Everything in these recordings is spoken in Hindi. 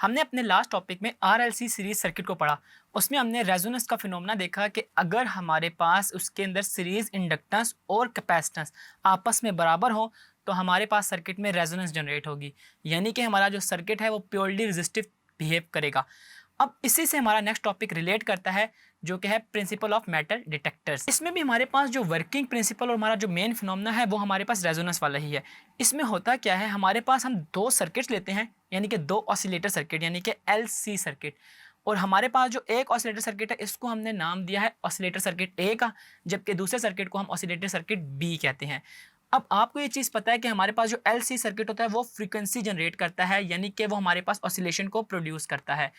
हमने अपने लास्ट टॉपिक में आरएलसी सीरीज सर्किट को पढ़ा। उसमें हमने रेजोनेंस का फिनोमेना देखा कि अगर हमारे पास उसके अंदर सीरीज इंडक्टेंस और कैपेसिटेंस आपस में बराबर हो तो हमारे पास सर्किट में रेजोनेंस जनरेट होगी, यानी कि हमारा जो सर्किट है वो प्योरली रेजिस्टिव बिहेव करेगा। अब इसी से हमारा नेक्स्ट टॉपिक रिलेट करता है जो कि है प्रिंसिपल ऑफ मेटल डिटेक्टर्स। इसमें भी हमारे पास जो वर्किंग प्रिंसिपल और हमारा जो मेन फिनोमेना है वो हमारे पास रेजोनेंस वाला ही है। इसमें होता क्या है, हमारे पास हम दो सर्किट्स लेते हैं, यानी कि दो ऑसिलेटर सर्किट यानी कि एलसी सर्किट। और हमारे पास जो एक ऑसिलेटर सर्किट है इसको हमने नाम दिया है ऑसिलेटर सर्किट ए का, जबकि दूसरे सर्किट को हम ऑसिलेटर सर्किट बी कहते हैं। अब आपको ये चीज़ पता है कि हमारे पास जो एलसी सर्किट होता है वो फ्रीक्वेंसी जनरेट करता है, यानी कि वो हमारे पास ऑसिलेशन को प्रोड्यूस करता है।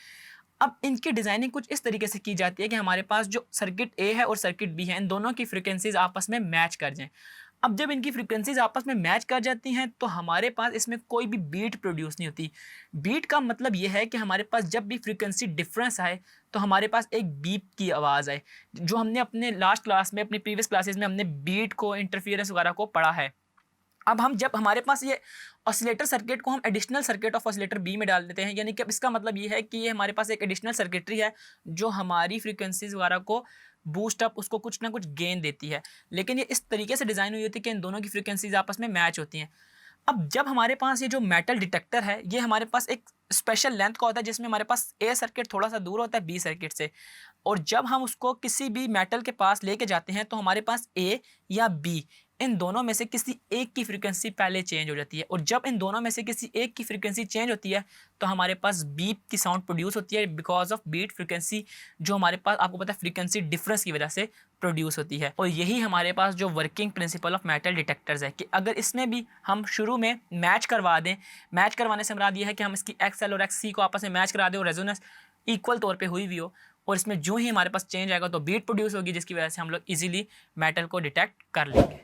अब इनकी डिज़ाइनिंग कुछ इस तरीके से की जाती है कि हमारे पास जो सर्किट ए है और सर्किट बी है इन दोनों की फ्रीक्वेंसीज आपस में मैच कर जाएं। अब जब इनकी फ्रीक्वेंसीज आपस में मैच कर जाती हैं तो हमारे पास इसमें कोई भी बीट प्रोड्यूस नहीं होती। बीट का मतलब ये है कि हमारे पास जब भी फ्रीक्वेंसी डिफरेंस आए तो हमारे पास एक बीप की आवाज़ आए, जो हमने अपने लास्ट क्लास में, अपनी प्रीवियस क्लासेस में हमने बीट को, इंटरफियरेंस वगैरह को पढ़ा है। अब हम जब हमारे पास ये ऑसिलेटर सर्किट को हम additional circuit of oscillator B में डाल देते हैं, यानी कि अब इसका मतलब ये है कि ये हमारे पास एक एडिशनल सर्किटरी है जो हमारी फ्रीक्वेंसीज वगैरह को बूस्ट अप, उसको कुछ ना कुछ गेन देती है। लेकिन ये इस तरीके से डिज़ाइन हुई होती है कि इन दोनों की फ्रीक्वेंसीज आपस में मैच होती हैं। अब जब हमारे पास ये जो मेटल डिटेक्टर है ये हमारे पास एक स्पेशल लेंथ का होता है, जिसमें हमारे पास ए सर्किट थोड़ा सा दूर होता है बी सर्किट से, और जब हम उसको किसी भी मेटल के पास लेके जाते हैं तो हमारे पास ए या बी इन दोनों में से किसी एक की फ्रीक्वेंसी पहले चेंज हो जाती है। और जब इन दोनों में से किसी एक की फ्रीक्वेंसी चेंज होती है तो हमारे पास बीप की साउंड प्रोड्यूस होती है, बिकॉज ऑफ बीट फ्रीक्वेंसी जो हमारे पास, आपको पता है, फ्रीक्वेंसी डिफरेंस की वजह से प्रोड्यूस होती है। और यही हमारे पास जो working principle of metal detectors है कि अगर इसमें भी हम शुरू में मैच करवा दें, मैच करवाने से मुराद ये है कि हम इसकी एक्स एल और एक्स सी को आपस में मैच करा दें और रेजोनेंस इक्वल तौर पे हुई भी हो, और इसमें जो ही हमारे पास चेंज आएगा तो बीट प्रोड्यूस होगी, जिसकी वजह से हम लोग इजीली मेटल को डिटेक्ट कर लेंगे।